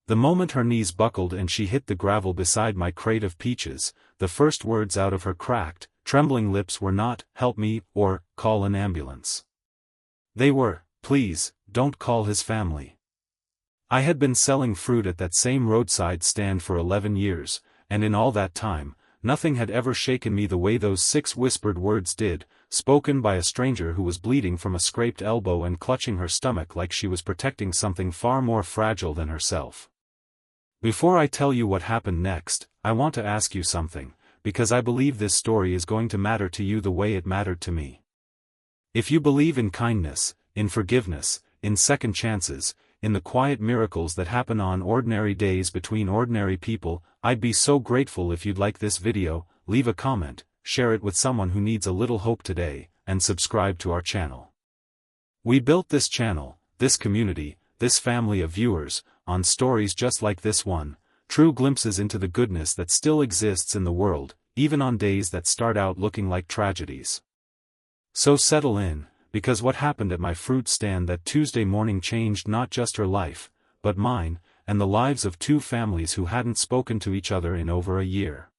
The moment her knees buckled and she hit the gravel beside my crate of peaches, the first words out of her cracked, trembling lips were not, "Help me," or, "Call an ambulance." They were, "Please, don't call his family." I had been selling fruit at that same roadside stand for 11 years, and in all that time, nothing had ever shaken me the way those 6 whispered words did, spoken by a stranger who was bleeding from a scraped elbow and clutching her stomach like she was protecting something far more fragile than herself. Before I tell you what happened next, I want to ask you something, because I believe this story is going to matter to you the way it mattered to me. If you believe in kindness, in forgiveness, in second chances, in the quiet miracles that happen on ordinary days between ordinary people, I'd be so grateful if you'd like this video, leave a comment, share it with someone who needs a little hope today, and subscribe to our channel. We built this channel, this community, this family of viewers, on stories just like this one, true glimpses into the goodness that still exists in the world, even on days that start out looking like tragedies. So settle in, because what happened at my fruit stand that Tuesday morning changed not just her life, but mine, and the lives of 2 families who hadn't spoken to each other in over a year.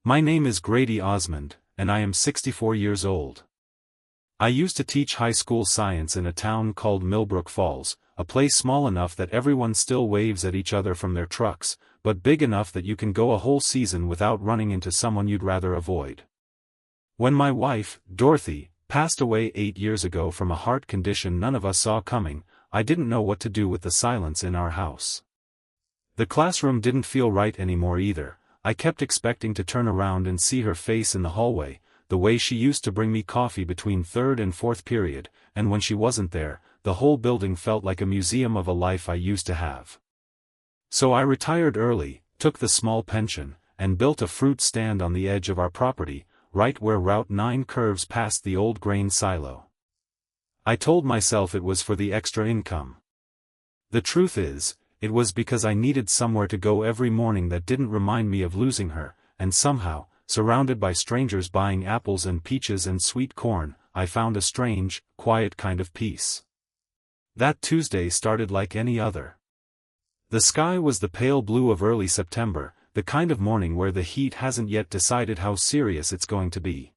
My name is Grady Osmond, and I am 64 years old. I used to teach high school science in a town called Millbrook Falls, a place small enough that everyone still waves at each other from their trucks, but big enough that you can go a whole season without running into someone you'd rather avoid. When my wife, Dorothy, passed away 8 years ago from a heart condition none of us saw coming, I didn't know what to do with the silence in our house. The classroom didn't feel right anymore either. I kept expecting to turn around and see her face in the hallway, the way she used to bring me coffee between 3rd and 4th period, and when she wasn't there, the whole building felt like a museum of a life I used to have. So I retired early, took the small pension, and built a fruit stand on the edge of our property, right where Route 9 curves past the old grain silo. I told myself it was for the extra income. The truth is, it was because I needed somewhere to go every morning that didn't remind me of losing her, and somehow, surrounded by strangers buying apples and peaches and sweet corn, I found a strange, quiet kind of peace. That Tuesday started like any other. The sky was the pale blue of early September, the kind of morning where the heat hasn't yet decided how serious it's going to be.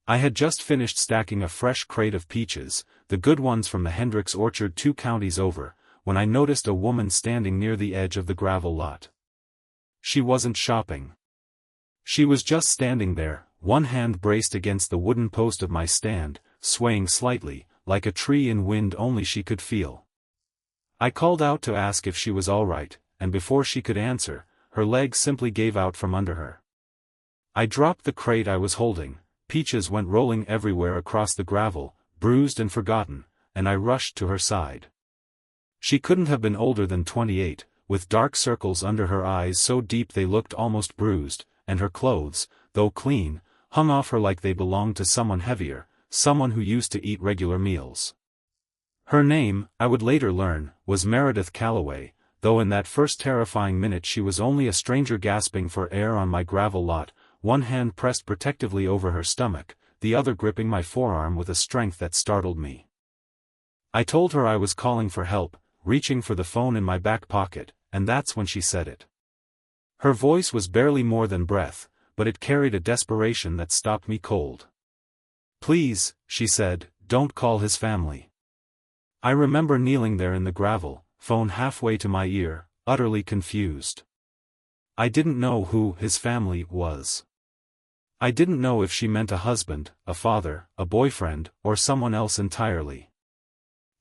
I had just finished stacking a fresh crate of peaches, the good ones from the Hendricks orchard 2 counties over, when I noticed a woman standing near the edge of the gravel lot. She wasn't shopping. She was just standing there, one hand braced against the wooden post of my stand, swaying slightly, like a tree in wind only she could feel. I called out to ask if she was all right, and before she could answer, her legs simply gave out from under her. I dropped the crate I was holding, peaches went rolling everywhere across the gravel, bruised and forgotten, and I rushed to her side. She couldn't have been older than 28, with dark circles under her eyes so deep they looked almost bruised, and her clothes, though clean, hung off her like they belonged to someone heavier, someone who used to eat regular meals. Her name, I would later learn, was Meredith Calloway, though in that first terrifying minute she was only a stranger gasping for air on my gravel lot, one hand pressed protectively over her stomach, the other gripping my forearm with a strength that startled me. I told her I was calling for help, reaching for the phone in my back pocket, and that's when she said it. Her voice was barely more than breath, but it carried a desperation that stopped me cold. "Please," she said, "don't call his family." I remember kneeling there in the gravel, phone halfway to my ear, utterly confused. I didn't know who his family was. I didn't know if she meant a husband, a father, a boyfriend, or someone else entirely.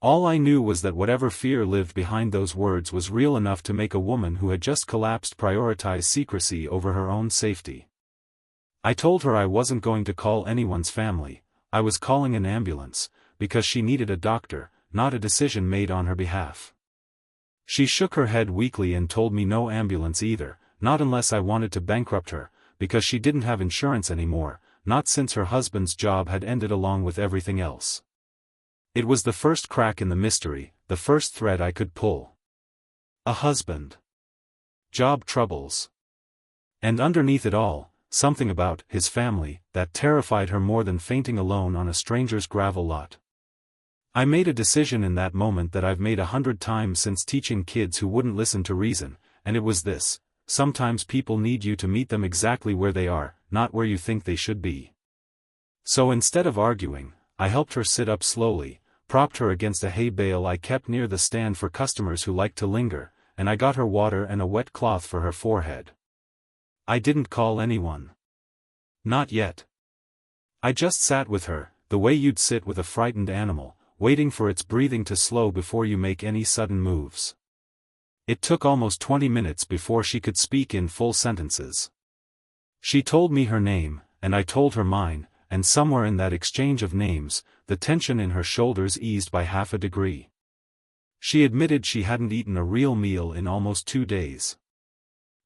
All I knew was that whatever fear lived behind those words was real enough to make a woman who had just collapsed prioritize secrecy over her own safety. I told her I wasn't going to call anyone's family, I was calling an ambulance, because she needed a doctor, not a decision made on her behalf. She shook her head weakly and told me no ambulance either, not unless I wanted to bankrupt her, because she didn't have insurance anymore, not since her husband's job had ended along with everything else. It was the first crack in the mystery, the first thread I could pull. A husband. Job troubles. And underneath it all, something about his family that terrified her more than fainting alone on a stranger's gravel lot. I made a decision in that moment that I've made 100 times since teaching kids who wouldn't listen to reason, and it was this: sometimes people need you to meet them exactly where they are, not where you think they should be. So instead of arguing, I helped her sit up slowly, propped her against a hay bale I kept near the stand for customers who liked to linger, and I got her water and a wet cloth for her forehead. I didn't call anyone. Not yet. I just sat with her, the way you'd sit with a frightened animal, waiting for its breathing to slow before you make any sudden moves. It took almost 20 minutes before she could speak in full sentences. She told me her name, and I told her mine, and somewhere in that exchange of names, the tension in her shoulders eased by half a degree. She admitted she hadn't eaten a real meal in almost 2 days.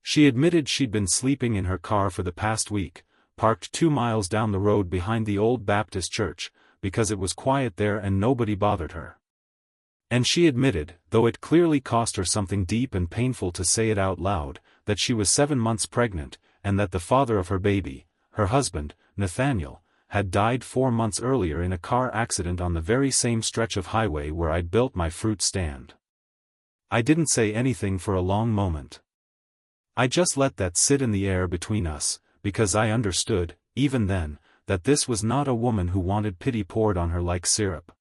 She admitted she'd been sleeping in her car for the past week, parked 2 miles down the road behind the old Baptist church, because it was quiet there and nobody bothered her. And she admitted, though it clearly cost her something deep and painful to say it out loud, that she was 7 months pregnant, and that the father of her baby, her husband, Nathaniel, had died 4 months earlier in a car accident on the very same stretch of highway where I'd built my fruit stand. I didn't say anything for a long moment. I just let that sit in the air between us, because I understood, even then, that this was not a woman who wanted pity poured on her like syrup.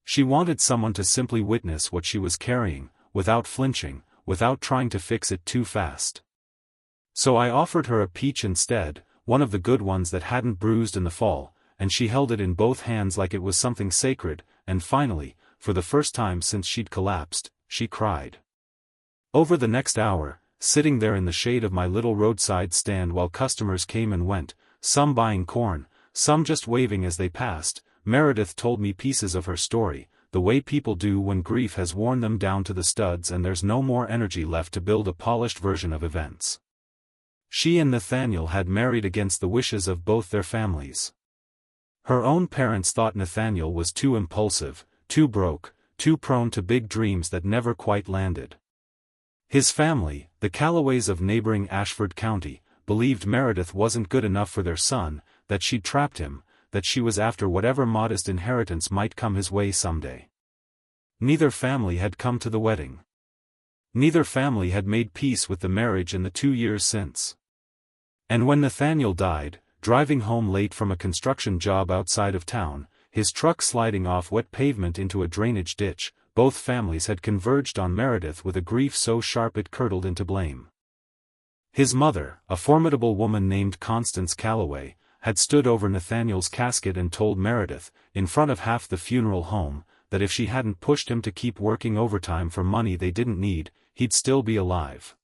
She wanted someone to simply witness what she was carrying, without flinching, without trying to fix it too fast. So I offered her a peach instead, one of the good ones that hadn't bruised in the fall, and she held it in both hands like it was something sacred, and finally, for the first time since she'd collapsed, she cried. Over the next hour, sitting there in the shade of my little roadside stand while customers came and went, some buying corn, some just waving as they passed, Meredith told me pieces of her story, the way people do when grief has worn them down to the studs and there's no more energy left to build a polished version of events. She and Nathaniel had married against the wishes of both their families. Her own parents thought Nathaniel was too impulsive, too broke, too prone to big dreams that never quite landed. His family, the Callaways of neighboring Ashford County, believed Meredith wasn't good enough for their son, that she'd trapped him, that she was after whatever modest inheritance might come his way someday. Neither family had come to the wedding. Neither family had made peace with the marriage in the 2 years since. And when Nathaniel died, driving home late from a construction job outside of town, his truck sliding off wet pavement into a drainage ditch, both families had converged on Meredith with a grief so sharp it curdled into blame. His mother, a formidable woman named Constance Calloway, had stood over Nathaniel's casket and told Meredith, in front of half the funeral home, that if she hadn't pushed him to keep working overtime for money they didn't need, he'd still be alive.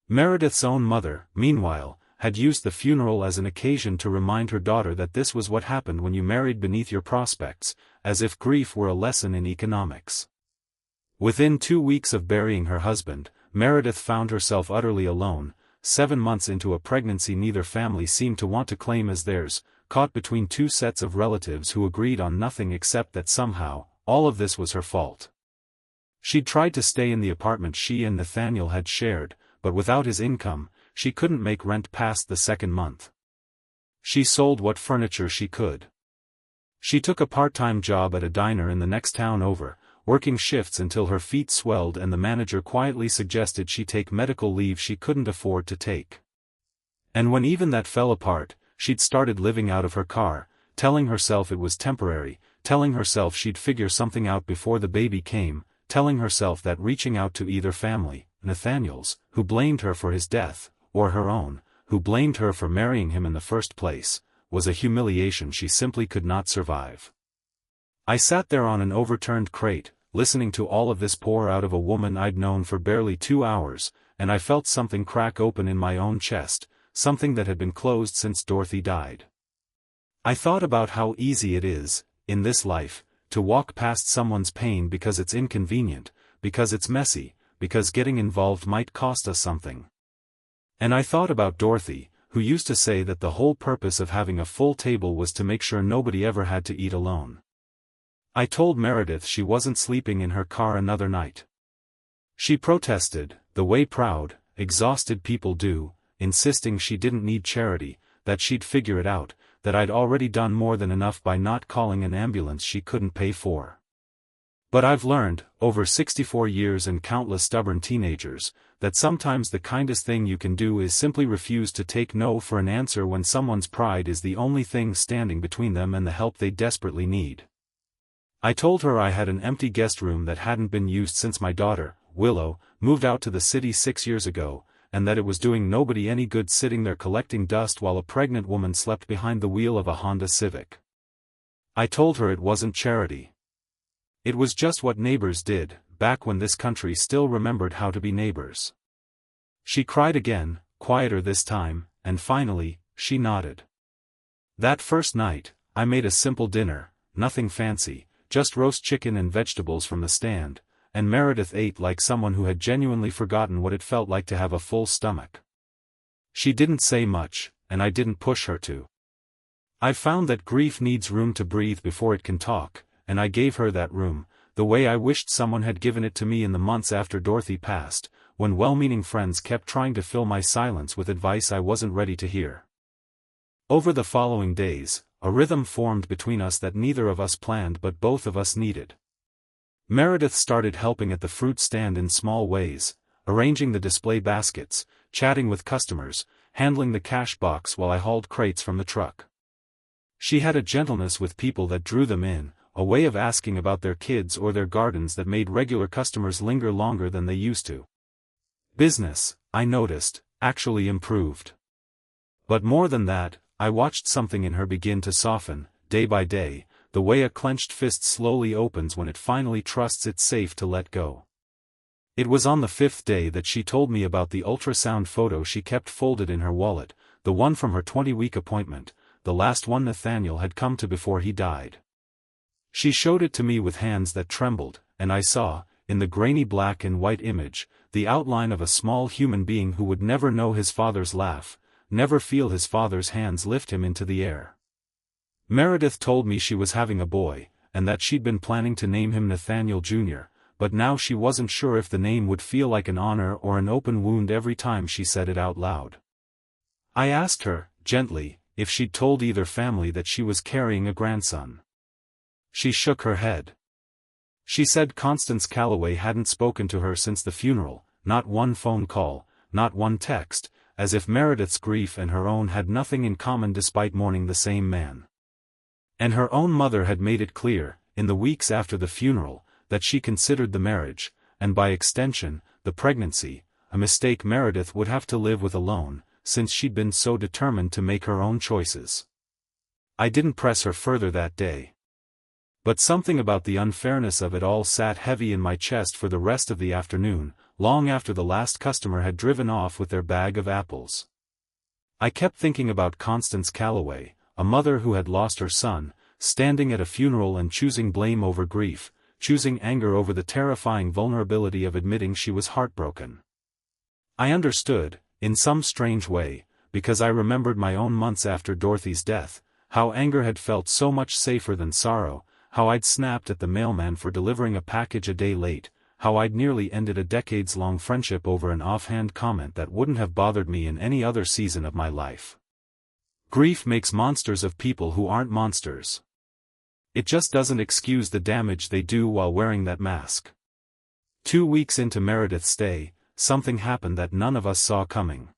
Meredith's own mother, meanwhile, had used the funeral as an occasion to remind her daughter that this was what happened when you married beneath your prospects, as if grief were a lesson in economics. Within 2 weeks of burying her husband, Meredith found herself utterly alone, 7 months into a pregnancy neither family seemed to want to claim as theirs, caught between 2 sets of relatives who agreed on nothing except that somehow, all of this was her fault. She'd tried to stay in the apartment she and Nathaniel had shared, but without his income, she couldn't make rent past the 2nd month. She sold what furniture she could. She took a part-time job at a diner in the next town over, working shifts until her feet swelled and the manager quietly suggested she take medical leave she couldn't afford to take. And when even that fell apart, she'd started living out of her car, telling herself it was temporary, telling herself she'd figure something out before the baby came, telling herself that reaching out to either family, Nathaniel's, who blamed her for his death, or her own, who blamed her for marrying him in the first place, was a humiliation she simply could not survive. I sat there on an overturned crate, listening to all of this pour out of a woman I'd known for barely 2 hours, and I felt something crack open in my own chest, something that had been closed since Dorothy died. I thought about how easy it is, in this life, to walk past someone's pain because it's inconvenient, because it's messy, because getting involved might cost us something. And I thought about Dorothy, who used to say that the whole purpose of having a full table was to make sure nobody ever had to eat alone. I told Meredith she wasn't sleeping in her car another night. She protested, the way proud, exhausted people do, insisting she didn't need charity, that she'd figure it out, that I'd already done more than enough by not calling an ambulance she couldn't pay for. But I've learned, over 64 years and countless stubborn teenagers, that sometimes the kindest thing you can do is simply refuse to take no for an answer when someone's pride is the only thing standing between them and the help they desperately need. I told her I had an empty guest room that hadn't been used since my daughter, Willow, moved out to the city 6 years ago, and that it was doing nobody any good sitting there collecting dust while a pregnant woman slept behind the wheel of a Honda Civic. I told her it wasn't charity. It was just what neighbors did, back when this country still remembered how to be neighbors. She cried again, quieter this time, and finally, she nodded. That first night, I made a simple dinner, nothing fancy, just roast chicken and vegetables from the stand, and Meredith ate like someone who had genuinely forgotten what it felt like to have a full stomach. She didn't say much, and I didn't push her to. I've found that grief needs room to breathe before it can talk, and I gave her that room, the way I wished someone had given it to me in the months after Dorothy passed, when well-meaning friends kept trying to fill my silence with advice I wasn't ready to hear. Over the following days, a rhythm formed between us that neither of us planned but both of us needed. Meredith started helping at the fruit stand in small ways, arranging the display baskets, chatting with customers, handling the cash box while I hauled crates from the truck. She had a gentleness with people that drew them in, a way of asking about their kids or their gardens that made regular customers linger longer than they used to. Business, I noticed, actually improved. But more than that, I watched something in her begin to soften, day by day, the way a clenched fist slowly opens when it finally trusts it's safe to let go. It was on the 5th day that she told me about the ultrasound photo she kept folded in her wallet, the one from her 20-week appointment, the last one Nathaniel had come to before he died. She showed it to me with hands that trembled, and I saw, in the grainy black and white image, the outline of a small human being who would never know his father's laugh, never feel his father's hands lift him into the air. Meredith told me she was having a boy, and that she'd been planning to name him Nathaniel Jr., but now she wasn't sure if the name would feel like an honor or an open wound every time she said it out loud. I asked her, gently, if she'd told either family that she was carrying a grandson. She shook her head. She said Constance Calloway hadn't spoken to her since the funeral, not one phone call, not one text, as if Meredith's grief and her own had nothing in common despite mourning the same man. And her own mother had made it clear, in the weeks after the funeral, that she considered the marriage, and by extension, the pregnancy, a mistake Meredith would have to live with alone, since she'd been so determined to make her own choices. I didn't press her further that day. But something about the unfairness of it all sat heavy in my chest for the rest of the afternoon, long after the last customer had driven off with their bag of apples. I kept thinking about Constance Calloway, a mother who had lost her son, standing at a funeral and choosing blame over grief, choosing anger over the terrifying vulnerability of admitting she was heartbroken. I understood, in some strange way, because I remembered my own months after Dorothy's death, how anger had felt so much safer than sorrow, how I'd snapped at the mailman for delivering a package a day late, how I'd nearly ended a decades-long friendship over an offhand comment that wouldn't have bothered me in any other season of my life. Grief makes monsters of people who aren't monsters. It just doesn't excuse the damage they do while wearing that mask. 2 weeks into Meredith's stay, something happened that none of us saw coming.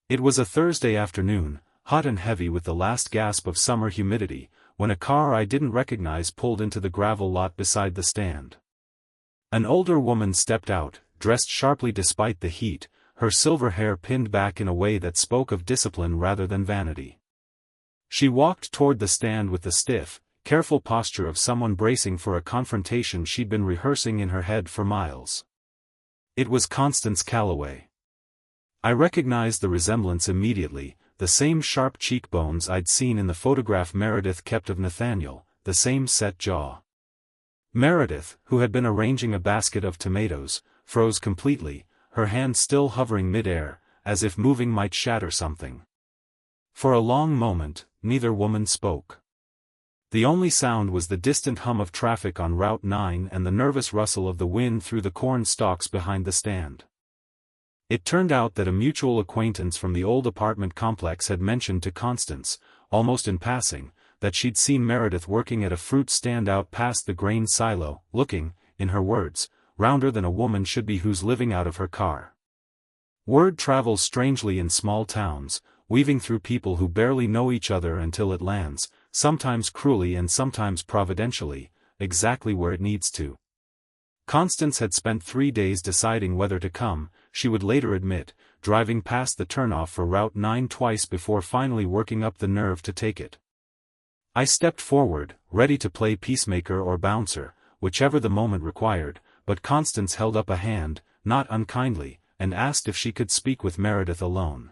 It was a Thursday afternoon, hot and heavy with the last gasp of summer humidity, when a car I didn't recognize pulled into the gravel lot beside the stand. An older woman stepped out, dressed sharply despite the heat, her silver hair pinned back in a way that spoke of discipline rather than vanity. She walked toward the stand with the stiff, careful posture of someone bracing for a confrontation she'd been rehearsing in her head for miles. It was Constance Calloway. I recognized the resemblance immediately, the same sharp cheekbones I'd seen in the photograph Meredith kept of Nathaniel, the same set jaw. Meredith, who had been arranging a basket of tomatoes, froze completely, her hand still hovering mid-air, as if moving might shatter something. For a long moment, neither woman spoke. The only sound was the distant hum of traffic on Route 9 and the nervous rustle of the wind through the corn stalks behind the stand. It turned out that a mutual acquaintance from the old apartment complex had mentioned to Constance, almost in passing, that she'd seen Meredith working at a fruit stand out past the grain silo, looking, in her words, rounder than a woman should be who's living out of her car. Word travels strangely in small towns, weaving through people who barely know each other until it lands, sometimes cruelly and sometimes providentially, exactly where it needs to. Constance had spent 3 days deciding whether to come, she would later admit, driving past the turnoff for Route 9 twice before finally working up the nerve to take it. I stepped forward, ready to play peacemaker or bouncer, whichever the moment required, but Constance held up a hand, not unkindly, and asked if she could speak with Meredith alone.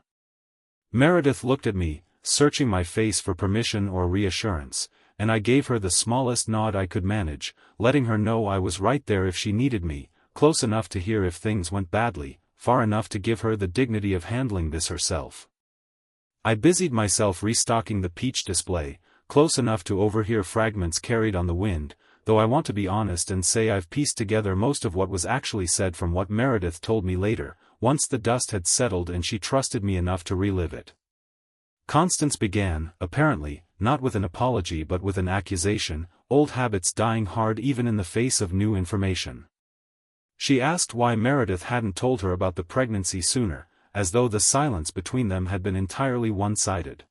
Meredith looked at me, searching my face for permission or reassurance, and I gave her the smallest nod I could manage, letting her know I was right there if she needed me, close enough to hear if things went badly, far enough to give her the dignity of handling this herself. I busied myself restocking the peach display, close enough to overhear fragments carried on the wind, though I want to be honest and say I've pieced together most of what was actually said from what Meredith told me later, once the dust had settled and she trusted me enough to relive it. Constance began, apparently, not with an apology but with an accusation, old habits dying hard even in the face of new information. She asked why Meredith hadn't told her about the pregnancy sooner, as though the silence between them had been entirely one-sided.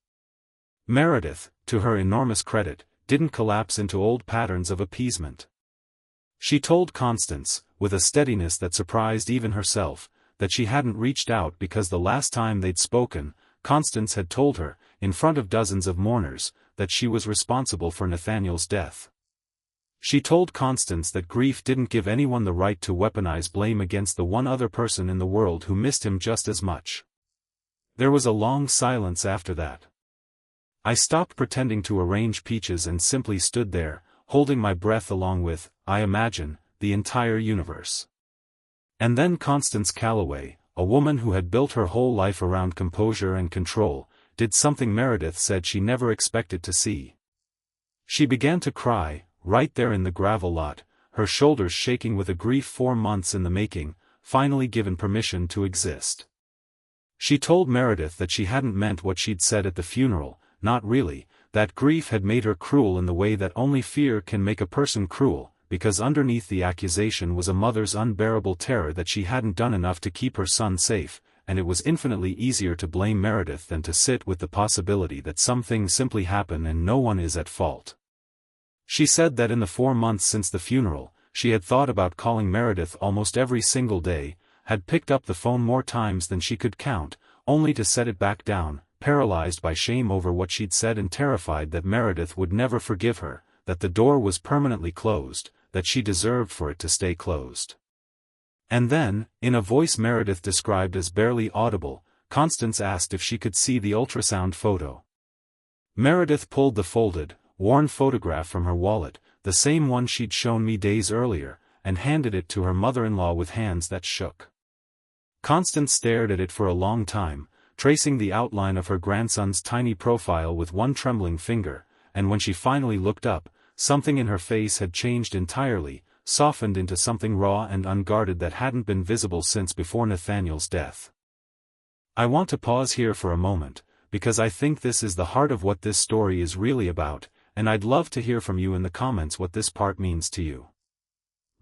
Meredith, to her enormous credit, didn't collapse into old patterns of appeasement. She told Constance, with a steadiness that surprised even herself, that she hadn't reached out because the last time they'd spoken, Constance had told her, in front of dozens of mourners, that she was responsible for Nathaniel's death. She told Constance that grief didn't give anyone the right to weaponize blame against the one other person in the world who missed him just as much. There was a long silence after that. I stopped pretending to arrange peaches and simply stood there, holding my breath along with, I imagine, the entire universe. And then Constance Calloway, a woman who had built her whole life around composure and control, did something Meredith said she never expected to see. She began to cry, right there in the gravel lot, her shoulders shaking with a grief 4 months in the making, finally given permission to exist. She told Meredith that she hadn't meant what she'd said at the funeral, not really, that grief had made her cruel in the way that only fear can make a person cruel, because underneath the accusation was a mother's unbearable terror that she hadn't done enough to keep her son safe, and it was infinitely easier to blame Meredith than to sit with the possibility that some things simply happen and no one is at fault. She said that in the 4 months since the funeral, she had thought about calling Meredith almost every single day, had picked up the phone more times than she could count, only to set it back down, paralyzed by shame over what she'd said and terrified that Meredith would never forgive her, that the door was permanently closed, that she deserved for it to stay closed. And then, in a voice Meredith described as barely audible, Constance asked if she could see the ultrasound photo. Meredith pulled the folded, worn photograph from her wallet, the same one she'd shown me days earlier, and handed it to her mother-in-law with hands that shook. Constance stared at it for a long time, tracing the outline of her grandson's tiny profile with one trembling finger, and when she finally looked up, something in her face had changed entirely, softened into something raw and unguarded that hadn't been visible since before Nathaniel's death. I want to pause here for a moment, because I think this is the heart of what this story is really about, and I'd love to hear from you in the comments what this part means to you.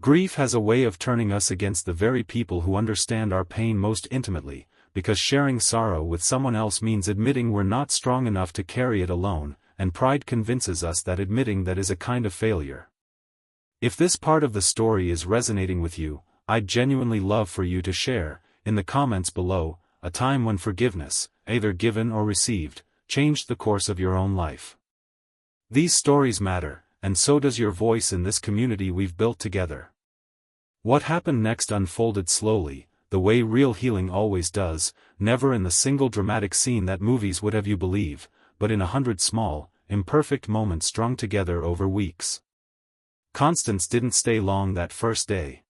Grief has a way of turning us against the very people who understand our pain most intimately, because sharing sorrow with someone else means admitting we're not strong enough to carry it alone, and pride convinces us that admitting that is a kind of failure. If this part of the story is resonating with you, I'd genuinely love for you to share, in the comments below, a time when forgiveness, either given or received, changed the course of your own life. These stories matter, and so does your voice in this community we've built together. What happened next unfolded slowly, the way real healing always does, never in the single dramatic scene that movies would have you believe, but in 100 small, imperfect moments strung together over weeks. Constance didn't stay long that first day.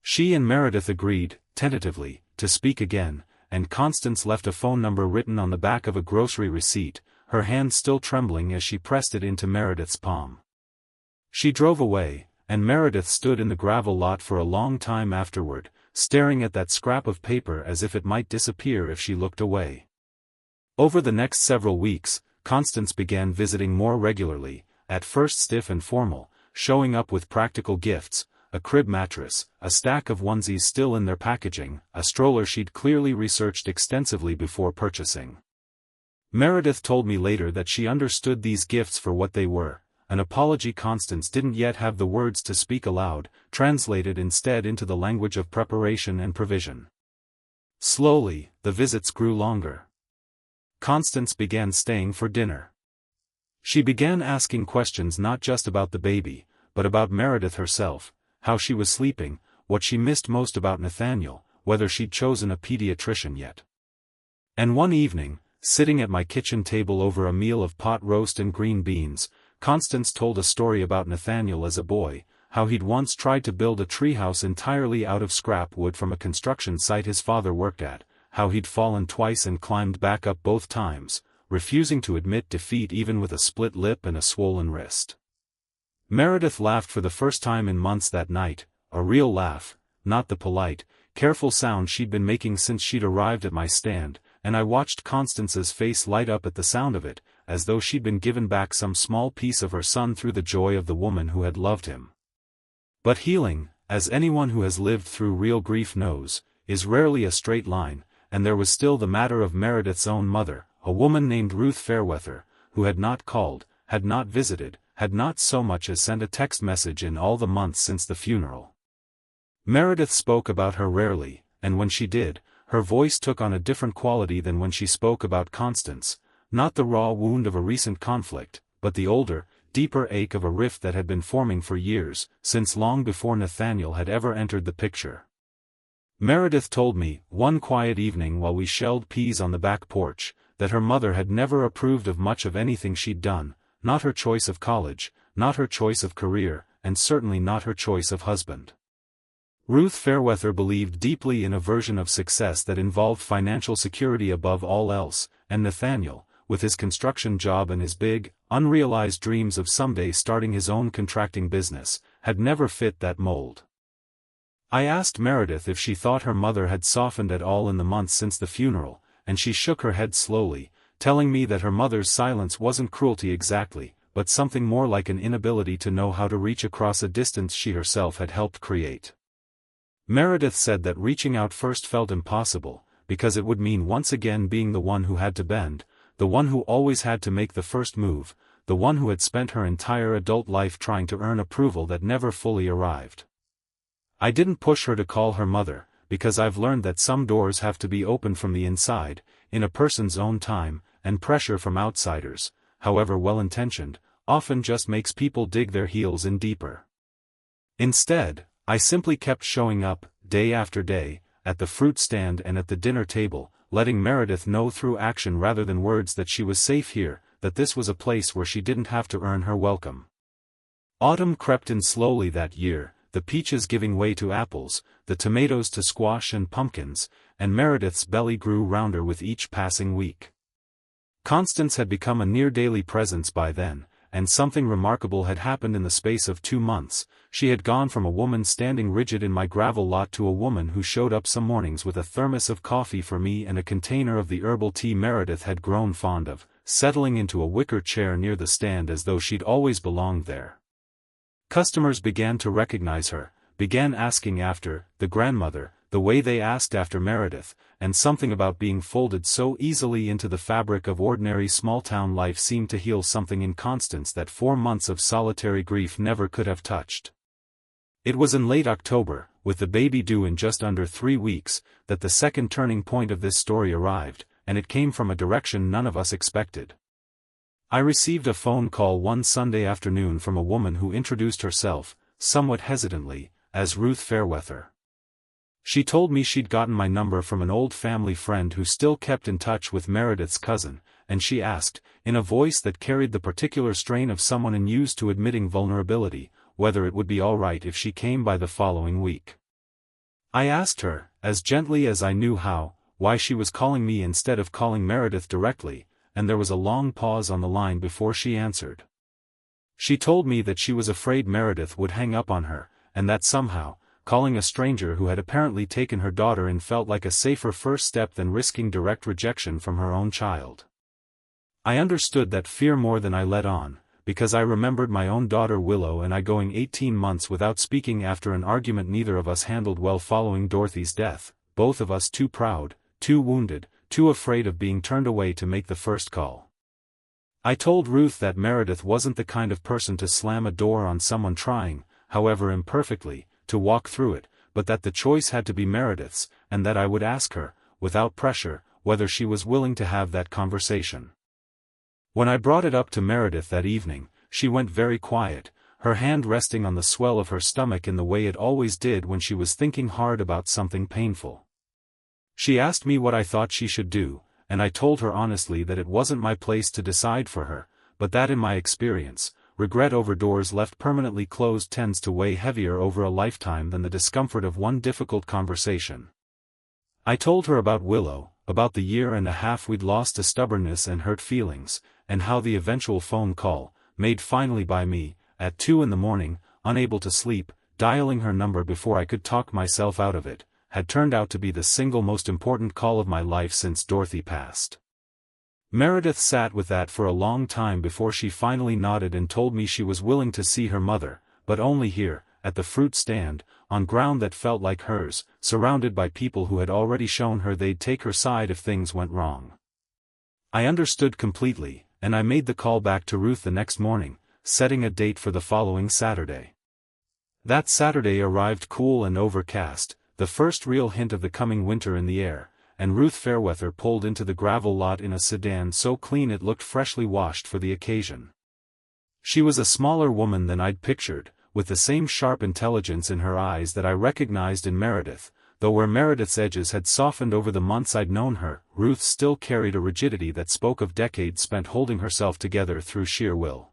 She and Meredith agreed, tentatively, to speak again, and Constance left a phone number written on the back of a grocery receipt, her hand still trembling as she pressed it into Meredith's palm. She drove away, and Meredith stood in the gravel lot for a long time afterward, staring at that scrap of paper as if it might disappear if she looked away. Over the next several weeks, Constance began visiting more regularly, at first stiff and formal, showing up with practical gifts, a crib mattress, a stack of onesies still in their packaging, a stroller she'd clearly researched extensively before purchasing. Meredith told me later that she understood these gifts for what they were, an apology Constance didn't yet have the words to speak aloud, translated instead into the language of preparation and provision. Slowly, the visits grew longer. Constance began staying for dinner. She began asking questions not just about the baby, but about Meredith herself, how she was sleeping, what she missed most about Nathaniel, whether she'd chosen a pediatrician yet. And one evening, sitting at my kitchen table over a meal of pot roast and green beans, Constance told a story about Nathaniel as a boy, how he'd once tried to build a treehouse entirely out of scrap wood from a construction site his father worked at, how he'd fallen twice and climbed back up both times, refusing to admit defeat even with a split lip and a swollen wrist. Meredith laughed for the first time in months that night, a real laugh, not the polite, careful sound she'd been making since she'd arrived at my stand, and I watched Constance's face light up at the sound of it, as though she'd been given back some small piece of her son through the joy of the woman who had loved him. But healing, as anyone who has lived through real grief knows, is rarely a straight line, and there was still the matter of Meredith's own mother, a woman named Ruth Fairweather, who had not called, had not visited, had not so much as sent a text message in all the months since the funeral. Meredith spoke about her rarely, and when she did, her voice took on a different quality than when she spoke about Constance, not the raw wound of a recent conflict, but the older, deeper ache of a rift that had been forming for years, since long before Nathaniel had ever entered the picture. Meredith told me, one quiet evening while we shelled peas on the back porch, that her mother had never approved of much of anything she'd done, not her choice of college, not her choice of career, and certainly not her choice of husband. Ruth Fairweather believed deeply in a version of success that involved financial security above all else, and Nathaniel, with his construction job and his big, unrealized dreams of someday starting his own contracting business, had never fit that mold. I asked Meredith if she thought her mother had softened at all in the months since the funeral, and she shook her head slowly, telling me that her mother's silence wasn't cruelty exactly, but something more like an inability to know how to reach across a distance she herself had helped create. Meredith said that reaching out first felt impossible, because it would mean once again being the one who had to bend, the one who always had to make the first move, the one who had spent her entire adult life trying to earn approval that never fully arrived. I didn't push her to call her mother, because I've learned that some doors have to be opened from the inside, in a person's own time, and pressure from outsiders, however well-intentioned, often just makes people dig their heels in deeper. Instead, I simply kept showing up, day after day, at the fruit stand and at the dinner table, letting Meredith know through action rather than words that she was safe here, that this was a place where she didn't have to earn her welcome. Autumn crept in slowly that year, the peaches giving way to apples, the tomatoes to squash and pumpkins, and Meredith's belly grew rounder with each passing week. Constance had become a near-daily presence by then, and something remarkable had happened in the space of 2 months. She had gone from a woman standing rigid in my gravel lot to a woman who showed up some mornings with a thermos of coffee for me and a container of the herbal tea Meredith had grown fond of, settling into a wicker chair near the stand as though she'd always belonged there. Customers began to recognize her, began asking after the grandmother, the way they asked after Meredith, and something about being folded so easily into the fabric of ordinary small-town life seemed to heal something in Constance that 4 months of solitary grief never could have touched. It was in late October, with the baby due in just under 3 weeks, that the second turning point of this story arrived, and it came from a direction none of us expected. I received a phone call one Sunday afternoon from a woman who introduced herself, somewhat hesitantly, as Ruth Fairweather. She told me she'd gotten my number from an old family friend who still kept in touch with Meredith's cousin, and she asked, in a voice that carried the particular strain of someone unused to admitting vulnerability, whether it would be all right if she came by the following week. I asked her, as gently as I knew how, why she was calling me instead of calling Meredith directly, and there was a long pause on the line before she answered. She told me that she was afraid Meredith would hang up on her, and that somehow, calling a stranger who had apparently taken her daughter in felt like a safer first step than risking direct rejection from her own child. I understood that fear more than I let on, because I remembered my own daughter Willow and I going 18 months without speaking after an argument neither of us handled well following Dorothy's death, both of us too proud, too wounded, too afraid of being turned away to make the first call. I told Ruth that Meredith wasn't the kind of person to slam a door on someone trying, however imperfectly, to walk through it, but that the choice had to be Meredith's, and that I would ask her, without pressure, whether she was willing to have that conversation. When I brought it up to Meredith that evening, she went very quiet, her hand resting on the swell of her stomach in the way it always did when she was thinking hard about something painful. She asked me what I thought she should do, and I told her honestly that it wasn't my place to decide for her, but that in my experience, regret over doors left permanently closed tends to weigh heavier over a lifetime than the discomfort of one difficult conversation. I told her about Willow, about the year and a half we'd lost to stubbornness and hurt feelings, and how the eventual phone call, made finally by me, at 2 a.m, unable to sleep, dialing her number before I could talk myself out of it, had turned out to be the single most important call of my life since Dorothy passed. Meredith sat with that for a long time before she finally nodded and told me she was willing to see her mother, but only here, at the fruit stand, on ground that felt like hers, surrounded by people who had already shown her they'd take her side if things went wrong. I understood completely, and I made the call back to Ruth the next morning, setting a date for the following Saturday. That Saturday arrived cool and overcast, the first real hint of the coming winter in the air, and Ruth Fairweather pulled into the gravel lot in a sedan so clean it looked freshly washed for the occasion. She was a smaller woman than I'd pictured, with the same sharp intelligence in her eyes that I recognized in Meredith, though where Meredith's edges had softened over the months I'd known her, Ruth still carried a rigidity that spoke of decades spent holding herself together through sheer will.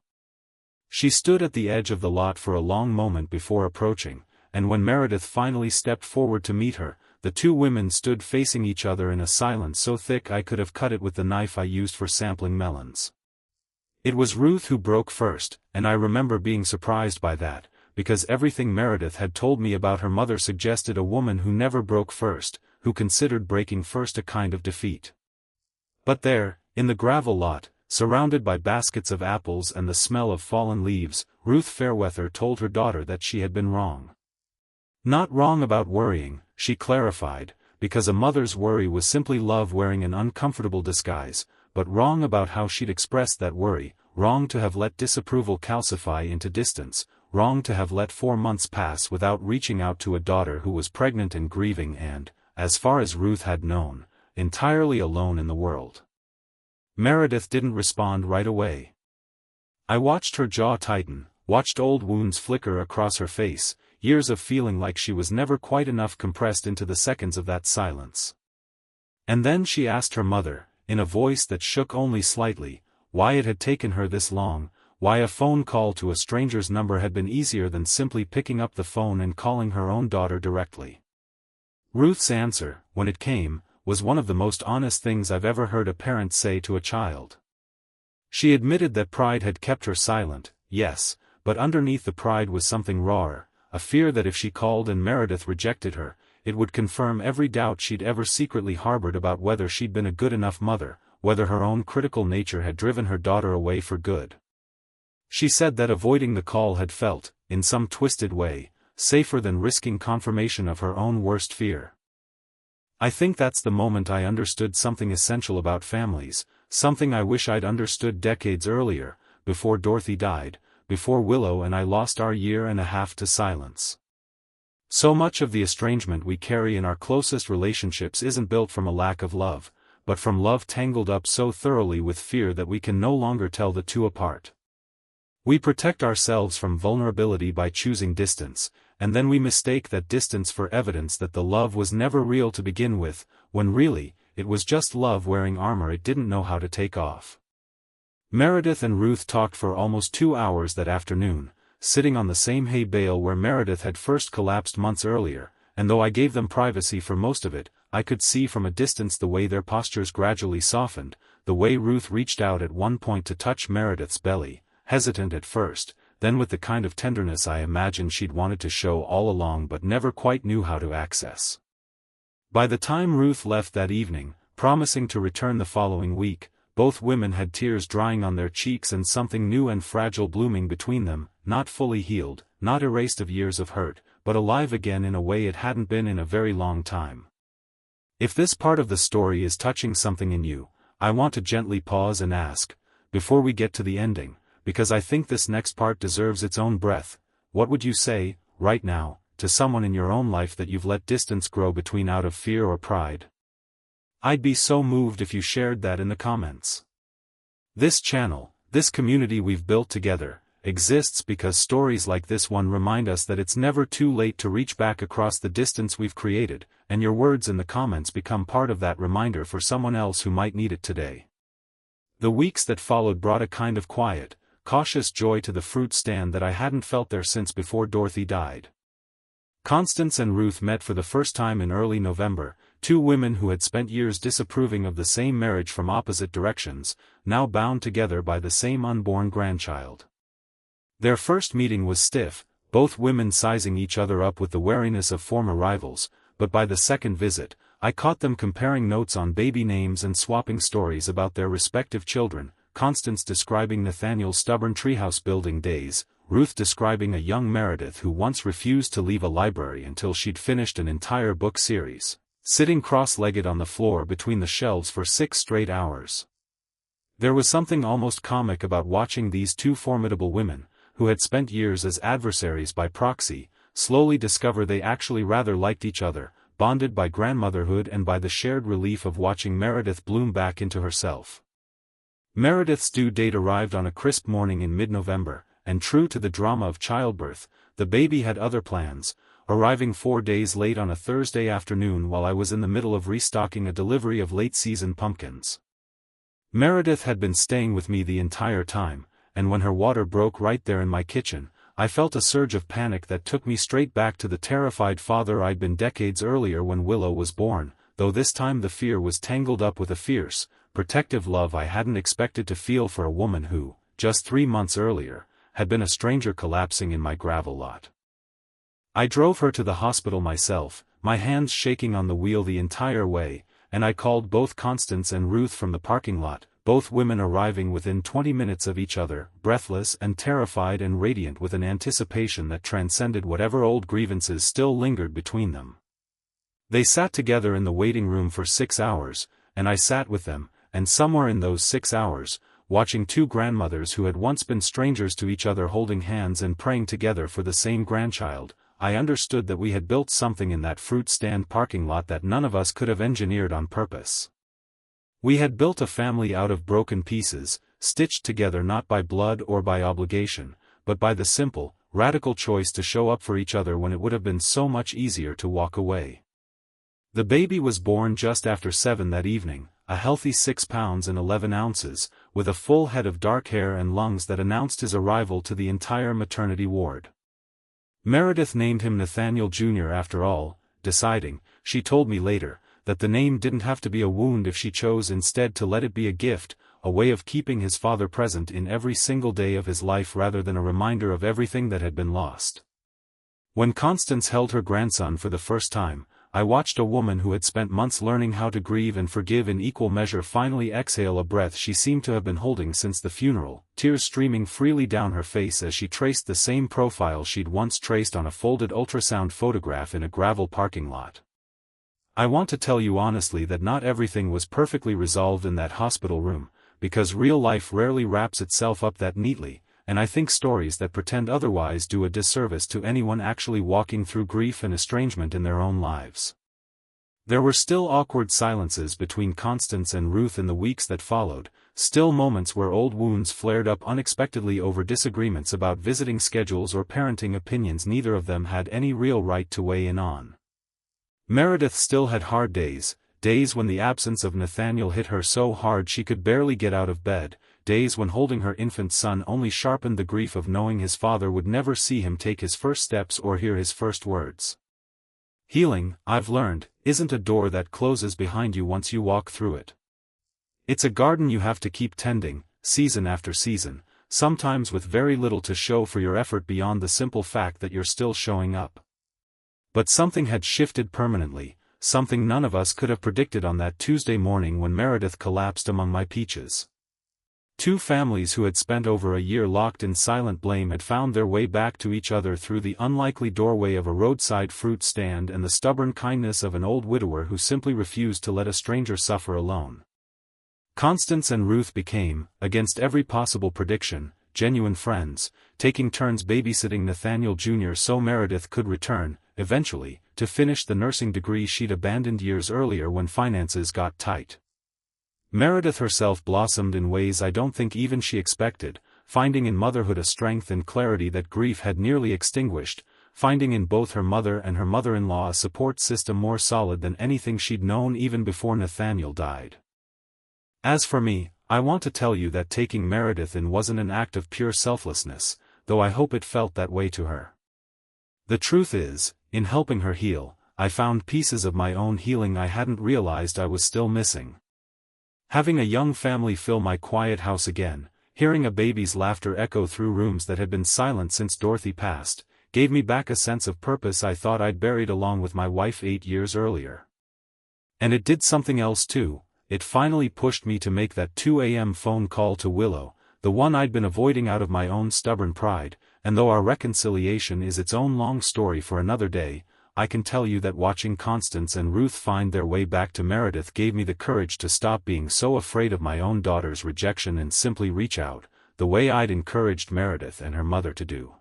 She stood at the edge of the lot for a long moment before approaching, and when Meredith finally stepped forward to meet her, the two women stood facing each other in a silence so thick I could have cut it with the knife I used for sampling melons. It was Ruth who broke first, and I remember being surprised by that, because everything Meredith had told me about her mother suggested a woman who never broke first, who considered breaking first a kind of defeat. But there, in the gravel lot, surrounded by baskets of apples and the smell of fallen leaves, Ruth Fairweather told her daughter that she had been wrong. Not wrong about worrying, she clarified, because a mother's worry was simply love wearing an uncomfortable disguise, but wrong about how she'd expressed that worry, wrong to have let disapproval calcify into distance, wrong to have let 4 months pass without reaching out to a daughter who was pregnant and grieving and, as far as Ruth had known, entirely alone in the world. Meredith didn't respond right away. I watched her jaw tighten, watched old wounds flicker across her face, years of feeling like she was never quite enough compressed into the seconds of that silence. And then she asked her mother, in a voice that shook only slightly, why it had taken her this long, why a phone call to a stranger's number had been easier than simply picking up the phone and calling her own daughter directly. Ruth's answer, when it came, was one of the most honest things I've ever heard a parent say to a child. She admitted that pride had kept her silent, yes, but underneath the pride was something rawer, a fear that if she called and Meredith rejected her, it would confirm every doubt she'd ever secretly harbored about whether she'd been a good enough mother, whether her own critical nature had driven her daughter away for good. She said that avoiding the call had felt, in some twisted way, safer than risking confirmation of her own worst fear. I think that's the moment I understood something essential about families, something I wish I'd understood decades earlier, before Dorothy died, before Willow and I lost our 1.5 years to silence. So much of the estrangement we carry in our closest relationships isn't built from a lack of love, but from love tangled up so thoroughly with fear that we can no longer tell the two apart. We protect ourselves from vulnerability by choosing distance, and then we mistake that distance for evidence that the love was never real to begin with, when really, it was just love wearing armor it didn't know how to take off. Meredith and Ruth talked for almost 2 hours that afternoon, sitting on the same hay bale where Meredith had first collapsed months earlier, and though I gave them privacy for most of it, I could see from a distance the way their postures gradually softened, the way Ruth reached out at one point to touch Meredith's belly, hesitant at first, then with the kind of tenderness I imagined she'd wanted to show all along but never quite knew how to access. By the time Ruth left that evening, promising to return the following week, both women had tears drying on their cheeks and something new and fragile blooming between them, not fully healed, not erased of years of hurt, but alive again in a way it hadn't been in a very long time. If this part of the story is touching something in you, I want to gently pause and ask, before we get to the ending, because I think this next part deserves its own breath, what would you say, right now, to someone in your own life that you've let distance grow between out of fear or pride? I'd be so moved if you shared that in the comments. This channel, this community we've built together, exists because stories like this one remind us that it's never too late to reach back across the distance we've created, and your words in the comments become part of that reminder for someone else who might need it today. The weeks that followed brought a kind of quiet, cautious joy to the fruit stand that I hadn't felt there since before Dorothy died. Constance and Ruth met for the first time in early November, two women who had spent years disapproving of the same marriage from opposite directions, now bound together by the same unborn grandchild. Their first meeting was stiff, both women sizing each other up with the wariness of former rivals, but by the second visit, I caught them comparing notes on baby names and swapping stories about their respective children, Constance describing Nathaniel's stubborn treehouse building days, Ruth describing a young Meredith who once refused to leave a library until she'd finished an entire book series, sitting cross-legged on the floor between the shelves for 6 straight hours. There was something almost comic about watching these two formidable women, who had spent years as adversaries by proxy, slowly discover they actually rather liked each other, bonded by grandmotherhood and by the shared relief of watching Meredith bloom back into herself. Meredith's due date arrived on a crisp morning in mid-November, and true to the drama of childbirth, the baby had other plans, arriving 4 days late on a Thursday afternoon while I was in the middle of restocking a delivery of late-season pumpkins. Meredith had been staying with me the entire time, and when her water broke right there in my kitchen, I felt a surge of panic that took me straight back to the terrified father I'd been decades earlier when Willow was born, though this time the fear was tangled up with a fierce, protective love I hadn't expected to feel for a woman who, just 3 months earlier, had been a stranger collapsing in my gravel lot. I drove her to the hospital myself, my hands shaking on the wheel the entire way, and I called both Constance and Ruth from the parking lot, both women arriving within 20 minutes of each other, breathless and terrified and radiant with an anticipation that transcended whatever old grievances still lingered between them. They sat together in the waiting room for 6 hours, and I sat with them, and somewhere in those 6 hours, watching two grandmothers who had once been strangers to each other holding hands and praying together for the same grandchild, I understood that we had built something in that fruit stand parking lot that none of us could have engineered on purpose. We had built a family out of broken pieces, stitched together not by blood or by obligation, but by the simple, radical choice to show up for each other when it would have been so much easier to walk away. The baby was born just after 7 that evening, a healthy 6 pounds and 11 ounces, with a full head of dark hair and lungs that announced his arrival to the entire maternity ward. Meredith named him Nathaniel Jr. after all, deciding, she told me later, that the name didn't have to be a wound if she chose instead to let it be a gift, a way of keeping his father present in every single day of his life rather than a reminder of everything that had been lost. When Constance held her grandson for the first time, I watched a woman who had spent months learning how to grieve and forgive in equal measure finally exhale a breath she seemed to have been holding since the funeral, tears streaming freely down her face as she traced the same profile she'd once traced on a folded ultrasound photograph in a gravel parking lot. I want to tell you honestly that not everything was perfectly resolved in that hospital room, because real life rarely wraps itself up that neatly, and I think stories that pretend otherwise do a disservice to anyone actually walking through grief and estrangement in their own lives. There were still awkward silences between Constance and Ruth in the weeks that followed, still moments where old wounds flared up unexpectedly over disagreements about visiting schedules or parenting opinions neither of them had any real right to weigh in on. Meredith still had hard days, days when the absence of Nathaniel hit her so hard she could barely get out of bed, days when holding her infant son only sharpened the grief of knowing his father would never see him take his first steps or hear his first words. Healing, I've learned, isn't a door that closes behind you once you walk through it. It's a garden you have to keep tending, season after season, sometimes with very little to show for your effort beyond the simple fact that you're still showing up. But something had shifted permanently, something none of us could have predicted on that Tuesday morning when Meredith collapsed among my peaches. Two families who had spent over a year locked in silent blame had found their way back to each other through the unlikely doorway of a roadside fruit stand and the stubborn kindness of an old widower who simply refused to let a stranger suffer alone. Constance and Ruth became, against every possible prediction, genuine friends, taking turns babysitting Nathaniel Jr. so Meredith could return, eventually, to finish the nursing degree she'd abandoned years earlier when finances got tight. Meredith herself blossomed in ways I don't think even she expected, finding in motherhood a strength and clarity that grief had nearly extinguished, finding in both her mother and her mother-in-law a support system more solid than anything she'd known even before Nathaniel died. As for me, I want to tell you that taking Meredith in wasn't an act of pure selflessness, though I hope it felt that way to her. The truth is, in helping her heal, I found pieces of my own healing I hadn't realized I was still missing. Having a young family fill my quiet house again, hearing a baby's laughter echo through rooms that had been silent since Dorothy passed, gave me back a sense of purpose I thought I'd buried along with my wife 8 years earlier. And it did something else too. It finally pushed me to make that 2 a.m. phone call to Willow, the one I'd been avoiding out of my own stubborn pride, and though our reconciliation is its own long story for another day, I can tell you that watching Constance and Ruth find their way back to Meredith gave me the courage to stop being so afraid of my own daughter's rejection and simply reach out, the way I'd encouraged Meredith and her mother to do.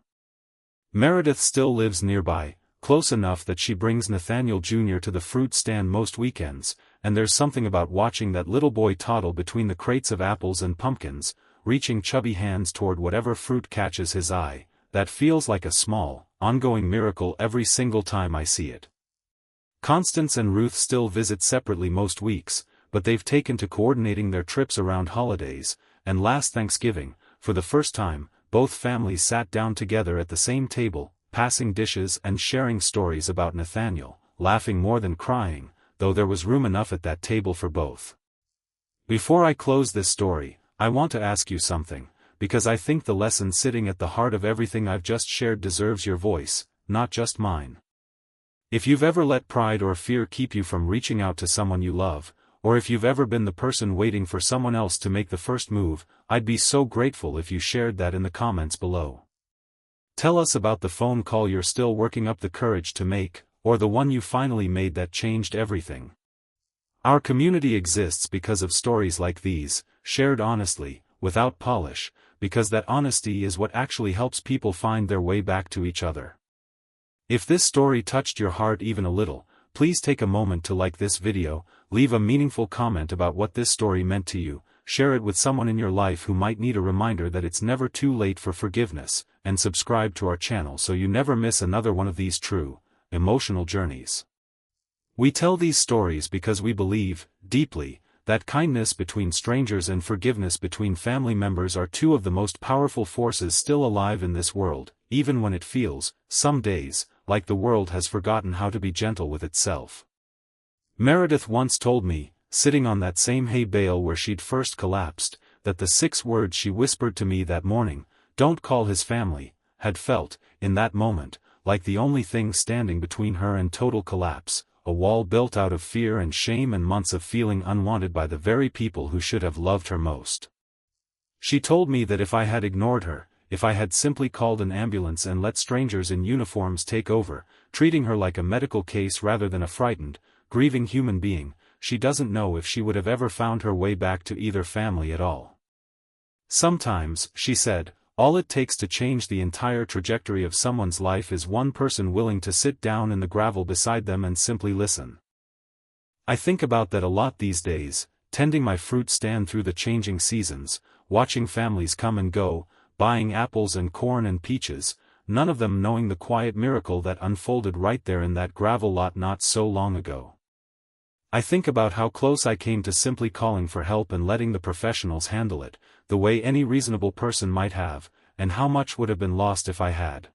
Meredith still lives nearby, close enough that she brings Nathaniel Jr. to the fruit stand most weekends, and there's something about watching that little boy toddle between the crates of apples and pumpkins, reaching chubby hands toward whatever fruit catches his eye, that feels like a small, ongoing miracle every single time I see it. Constance and Ruth still visit separately most weeks, but they've taken to coordinating their trips around holidays, and last Thanksgiving, for the first time, both families sat down together at the same table, passing dishes and sharing stories about Nathaniel, laughing more than crying, though there was room enough at that table for both. Before I close this story, I want to ask you something, because I think the lesson sitting at the heart of everything I've just shared deserves your voice, not just mine. If you've ever let pride or fear keep you from reaching out to someone you love, or if you've ever been the person waiting for someone else to make the first move, I'd be so grateful if you shared that in the comments below. Tell us about the phone call you're still working up the courage to make, or the one you finally made that changed everything. Our community exists because of stories like these, shared honestly, without polish, because that honesty is what actually helps people find their way back to each other. If this story touched your heart even a little, please take a moment to like this video, leave a meaningful comment about what this story meant to you, share it with someone in your life who might need a reminder that it's never too late for forgiveness, and subscribe to our channel so you never miss another one of these true, emotional journeys. We tell these stories because we believe, deeply, that kindness between strangers and forgiveness between family members are two of the most powerful forces still alive in this world, even when it feels, some days, like the world has forgotten how to be gentle with itself. Meredith once told me, sitting on that same hay bale where she'd first collapsed, that the 6 words she whispered to me that morning, "Don't call his family," had felt, in that moment, like the only thing standing between her and total collapse. A wall built out of fear and shame and months of feeling unwanted by the very people who should have loved her most. She told me that if I had ignored her, if I had simply called an ambulance and let strangers in uniforms take over, treating her like a medical case rather than a frightened, grieving human being, she doesn't know if she would have ever found her way back to either family at all. Sometimes, she said, all it takes to change the entire trajectory of someone's life is one person willing to sit down in the gravel beside them and simply listen. I think about that a lot these days, tending my fruit stand through the changing seasons, watching families come and go, buying apples and corn and peaches, none of them knowing the quiet miracle that unfolded right there in that gravel lot not so long ago. I think about how close I came to simply calling for help and letting the professionals handle it, the way any reasonable person might have, and how much would have been lost if I had.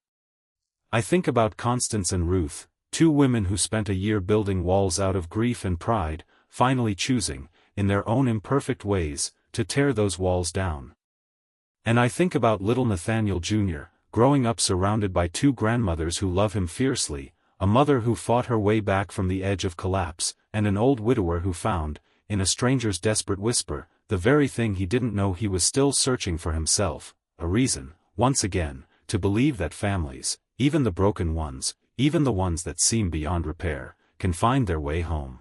I think about Constance and Ruth, 2 women who spent a year building walls out of grief and pride, finally choosing, in their own imperfect ways, to tear those walls down. And I think about little Nathaniel Jr., growing up surrounded by 2 grandmothers who love him fiercely, a mother who fought her way back from the edge of collapse, and an old widower who found, in a stranger's desperate whisper, the very thing he didn't know he was still searching for himself, a reason, once again, to believe that families, even the broken ones, even the ones that seem beyond repair, can find their way home.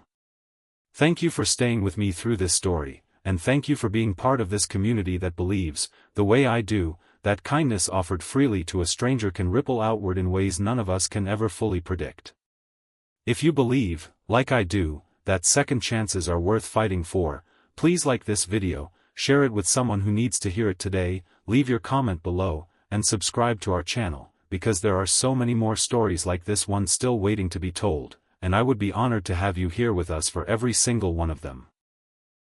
Thank you for staying with me through this story, and thank you for being part of this community that believes, the way I do, that kindness offered freely to a stranger can ripple outward in ways none of us can ever fully predict. If you believe, like I do, that second chances are worth fighting for, please like this video, share it with someone who needs to hear it today, leave your comment below, and subscribe to our channel, because there are so many more stories like this one still waiting to be told, and I would be honored to have you here with us for every single one of them.